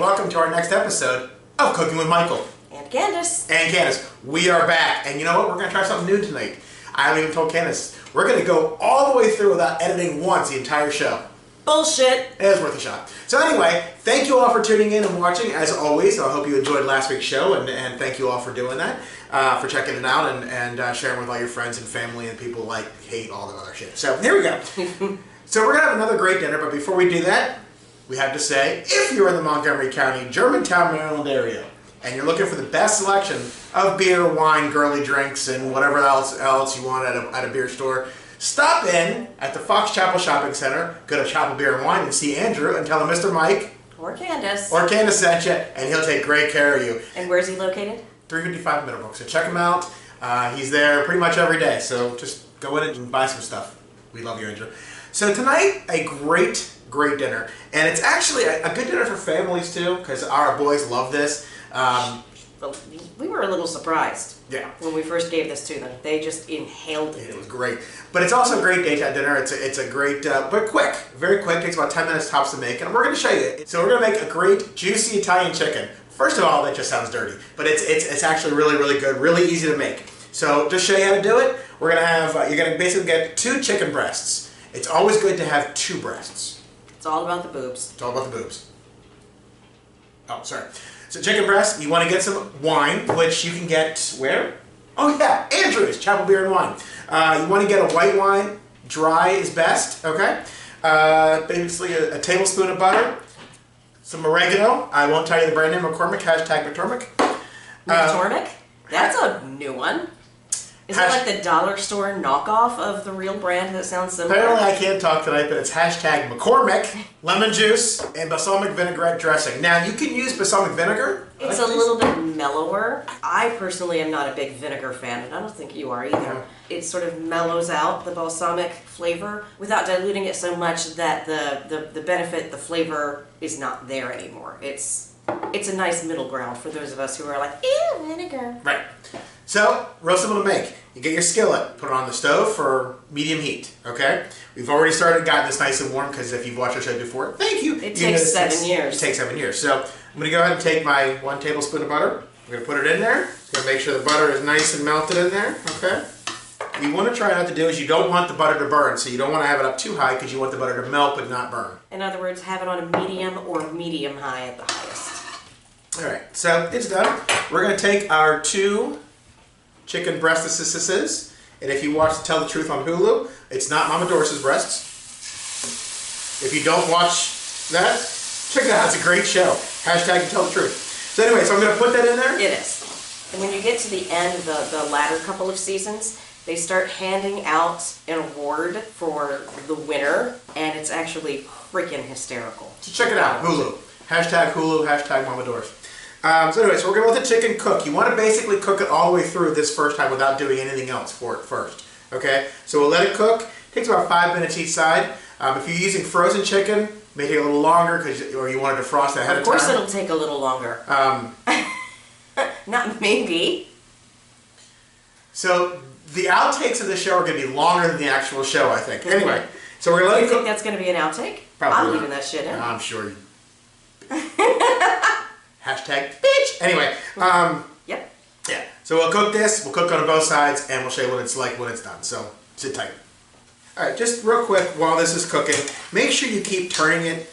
welcome to our next episode of Cooking with Michael. And Candace. And Candace, we are back. And you know what? We're going to try something new tonight. I haven't even told Candace. We're going to go all the way through without editing once the entire show. Bullshit. It was worth a shot. So anyway, thank you all for tuning in and watching, as always. I hope you enjoyed last week's show, and thank you all for doing that, for checking it out and sharing with all your friends and family and people like hate all the other shit. So here we go. So we're going to have another great dinner, but before we do that, we have to say, if you're in the Montgomery County, Germantown, Maryland area, and you're looking for the best selection of beer, wine, girly drinks, and whatever else you want at a beer store, stop in at the Fox Chapel Shopping Center, go to Chapel Beer and Wine and see Andrew and tell him Mr. Mike or Candace sent you, and he'll take great care of you. And where's he located? 355 Middlebrook. So check him out. He's there pretty much every day. So just go in and buy some stuff. We love you, Andrew. So tonight, a great dinner. And it's actually a good dinner for families too, because our boys love this. We were a little surprised. Yeah. When we first gave this to them. They just inhaled it. It was great. But it's also a great daytime dinner. It's a great, but quick. Very quick. Takes about 10 minutes tops to make. And we're going to show you. So we're going to make a great, juicy Italian chicken. First of all, that just sounds dirty. But it's actually really, really good. Really easy to make. So just show you how to do it. We're going to have, you're going to basically get 2 chicken breasts. It's always good to have 2 breasts. It's all about the boobs. It's all about the boobs. Oh, sorry. So chicken breast, you want to get some wine, which you can get where? Oh yeah, Andrew's, Chapel Beer and Wine. You want to get a white wine, dry is best, okay? Basically a tablespoon of butter, some oregano. I won't tell you the brand name, McCormick, hashtag McCormick. McCormick? That's a new one. Is it like the dollar store knockoff of the real brand that sounds similar? Apparently I can't talk tonight, but it's hashtag McCormick, lemon juice, and balsamic vinaigrette dressing. Now, you can use balsamic vinegar. It's a little bit mellower. I personally am not a big vinegar fan, and I don't think you are either. It sort of mellows out the balsamic flavor without diluting it so much that the benefit, the flavor, is not there anymore. It's a nice middle ground for those of us who are like, ew, vinegar. Right. So, real simple to make. You get your skillet, put it on the stove for medium heat, okay? We've already gotten this nice and warm, because if you've watched our show before, thank you. It takes 7 years. It takes 7 years. So, I'm going to go ahead and take my 1 tablespoon of butter. I'm going to put it in there. Going to make sure the butter is nice and melted in there, okay? What you want to try not to do is you don't want the butter to burn, so you don't want to have it up too high, because you want the butter to melt but not burn. In other words, have it on a medium or medium high at the highest. Alright, so it's done. We're going to take our 2 chicken breastises, and if you watch Tell the Truth on Hulu, it's not Mama Doris's breasts. If you don't watch that, check it out. It's a great show. Hashtag Tell the Truth. So anyway, so I'm going to put that in there. It is. And when you get to the end of the latter couple of seasons, they start handing out an award for the winner, and it's actually freaking hysterical. So check it out. Hulu. Hashtag Hulu. Hashtag Mama Doris. So anyway, so we're going to let the chicken cook. You want to basically cook it all the way through this first time without doing anything else for it first. Okay? So we'll let it cook. It takes about 5 minutes each side. If you're using frozen chicken, it may take a little longer, or you want to defrost ahead of time. Of course it'll take a little longer. Not maybe. So the outtakes of the show are going to be longer than the actual show, I think. Anyway, so we're going to let it cook. Do you think that's going to be an outtake? Probably I'm not. leaving that shit in. I'm sure. Hashtag bitch. Anyway, Yep. yeah. So we'll cook this. We'll cook on both sides, and we'll show you what it's like when it's done. So sit tight. All right, just real quick while this is cooking, make sure you keep turning it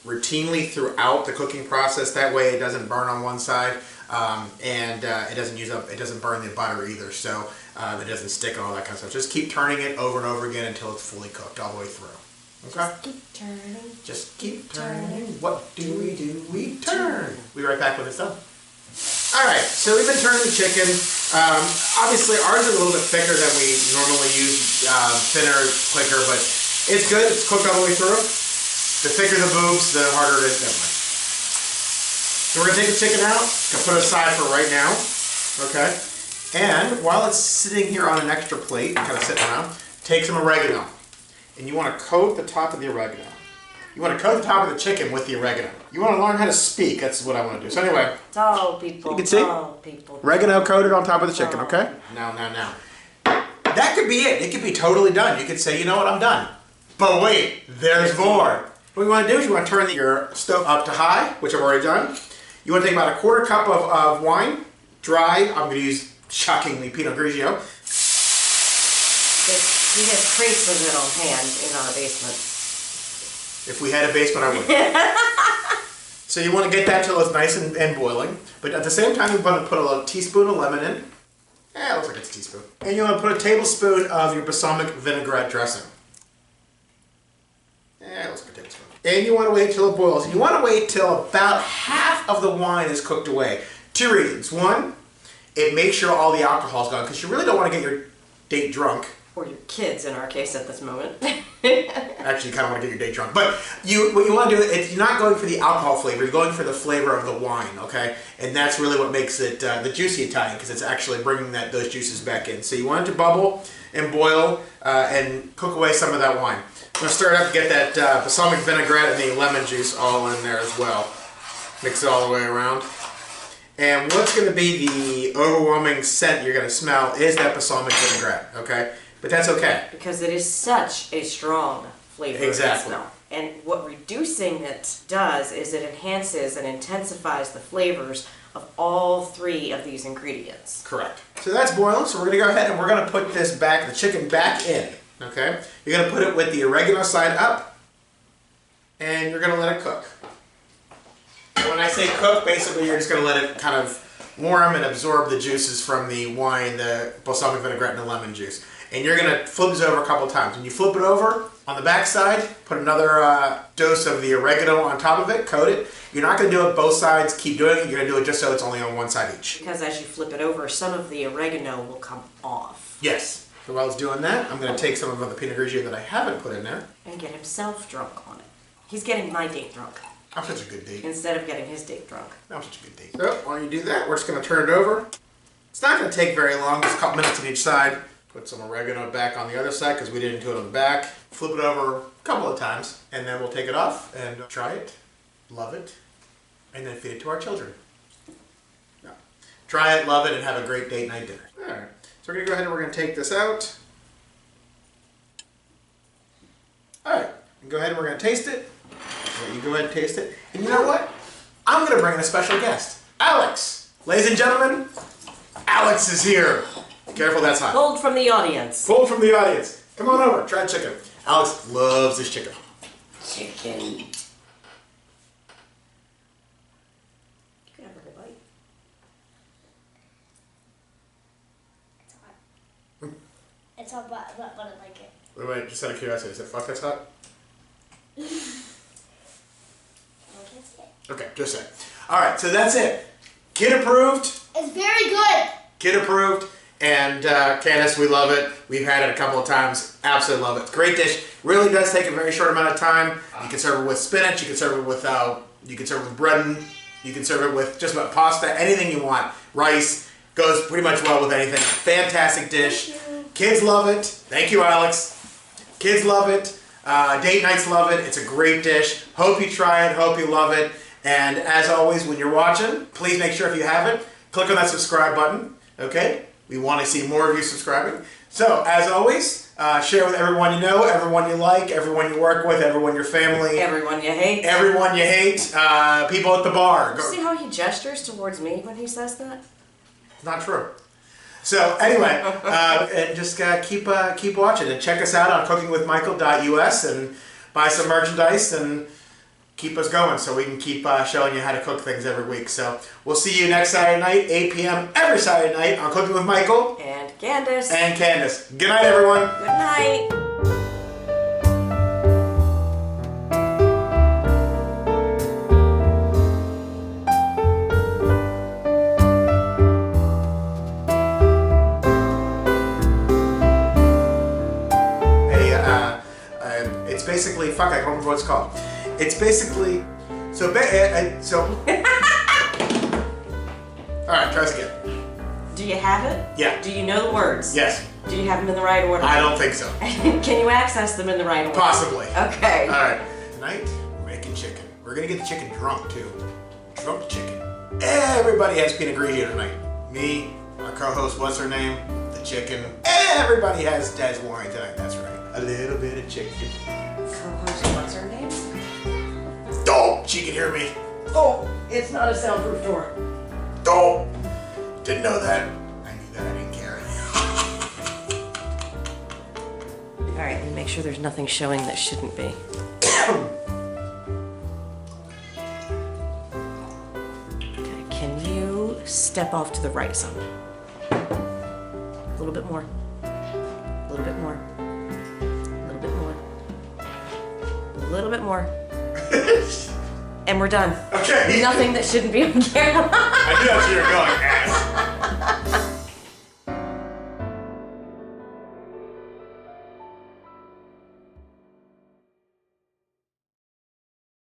routinely throughout the cooking process. That way, it doesn't burn on one side, and it doesn't burn the butter either. So it doesn't stick and all that kind of stuff. Just keep turning it over and over again until it's fully cooked all the way through. Okay? Just keep turning. Just keep turning. What do? We turn. We'll be right back when it's done. Alright, so we've been turning the chicken. Obviously, ours is a little bit thicker than we normally use, thinner, quicker, but it's good. It's cooked all the way through. The thicker the boobs, the harder it is. Never mind. So we're going to take the chicken out. Going to put it aside for right now. Okay? And while it's sitting here on an extra plate, kind of sitting around, take some oregano. And you want to coat the top of the oregano. You want to coat the top of the chicken with the oregano. You want to learn how to speak. That's what I want to do. So anyway. Tall people. You can see? Tall people. Oregano coated on top of the chicken, okay? Now. That could be it. It could be totally done. You could say, you know what, I'm done. But wait, there's more. What you want to do is you want to turn your stove up to high, which I've already done. You want to take about a 1/4 cup of wine, dry. I'm going to use, shockingly, Pinot Grigio. We have crates of it on hand in our basement. If we had a basement, I would. So you want to get that till it's nice and boiling. But at the same time, you want to put a little teaspoon of lemon in. It looks like it's a teaspoon. And you want to put a tablespoon of your balsamic vinaigrette dressing. It looks like a tablespoon. And you want to wait till it boils. And you want to wait till about half of the wine is cooked away. 2 reasons. One, it makes sure all the alcohol's gone, because you really don't want to get your date drunk. Or your kids, in our case, at this moment. Actually, you kind of want to get your date drunk. But what you want to do is you're not going for the alcohol flavor. You're going for the flavor of the wine, okay? And that's really what makes it the juicy Italian, because it's actually bringing those juices back in. So you want it to bubble and boil and cook away some of that wine. I'm going to stir it up to get that balsamic vinaigrette and the lemon juice all in there as well. Mix it all the way around. And what's going to be the overwhelming scent you're going to smell is that balsamic vinaigrette, okay? But that's okay. Because it is such a strong flavor and smell. And what reducing it does is it enhances and intensifies the flavors of all 3 of these ingredients. Correct. So that's boiling, so we're going to go ahead and we're going to put this the chicken back in, okay? You're going to put it with the oregano side up, and you're going to let it cook. And when I say cook, basically you're just going to let it kind of warm and absorb the juices from the wine, the balsamic vinaigrette, and the lemon juice. And you're going to flip this over a couple times. When you flip it over, on the back side, put another dose of the oregano on top of it, coat it. You're not going to do it both sides, keep doing it. You're going to do it just so it's only on one side each. Because as you flip it over, some of the oregano will come off. Yes. So while I was doing that, I'm going to take some of the Pinot Grigio that I haven't put in there. And get himself drunk on it. He's getting my date drunk. I'm such a good date. Instead of getting his date drunk. I'm such a good date. So while you do that, we're just going to turn it over. It's not going to take very long, just a couple minutes on each side. Put some oregano back on the other side because we didn't do it on the back. Flip it over a couple of times, and then we'll take it off and try it, love it, and then feed it to our children. Yeah. Try it, love it, and have a great date night dinner. All right. So we're going to go ahead and we're going to take this out. All right. And go ahead and we're going to taste it. Yeah, you go ahead and taste it. And you know what? I'm going to bring in a special guest, Alex. Ladies and gentlemen, Alex is here. Careful, that's hot. Pulled from the audience. Pulled from the audience. Come on over, try chicken. Alex loves this chicken. Chicken. You can have a good bite. It's hot. It's hot, but I like it. Wait, just out of curiosity, is it fuck that's hot? Okay, just saying. Alright, so that's it. Kid approved. It's very good. Kid approved. And Candace, we love it. We've had it a couple of times. Absolutely love it. Great dish. Really does take a very short amount of time. You can serve it with spinach. You can serve it with bread. You can serve it with just about pasta. Anything you want. Rice goes pretty much well with anything. Fantastic dish. Kids love it. Thank you, Alex. Kids love it. Date nights love it. It's a great dish. Hope you try it. Hope you love it. And as always, when you're watching, please make sure if you haven't, click on that subscribe button. Okay? We want to see more of you subscribing. So, as always, share with everyone you know, everyone you like, everyone you work with, everyone your family. Everyone you hate. Everyone you hate. People at the bar. See how he gestures towards me when he says that? Not true. So, anyway, and just keep watching and check us out on cookingwithmichael.us and buy some merchandise and keep us going so we can keep showing you how to cook things every week. So we'll see you next Saturday night, 8 p.m. every Saturday night on Cooking with Michael. And Candace. And Candace. Good night, everyone. Good night. It's basically, fuck, I don't remember what it's called. It's basically, so. Alright, try this again. Do you have it? Yeah. Do you know the words? Yes. Do you have them in the right order? I don't think so. Can you access them in the right order? Possibly. Okay. Alright, tonight we're making chicken. We're gonna get the chicken drunk too. Drunk chicken. Everybody has Pinot Grigio tonight. Me, our co-host, what's her name? The chicken. Everybody has Dad's wine tonight, that's right. A little bit of chicken. Co-host, what's her name? Oh, she can hear me. Oh, it's not a soundproof door. Oh, didn't know that. I knew that. I didn't care. All right, and make sure there's nothing showing that shouldn't be. Okay, can you step off to the right some? A little bit more. A little bit more. A little bit more. A little bit more. And we're done. Okay. Nothing that shouldn't be on camera. I knew that's where you're going, ass.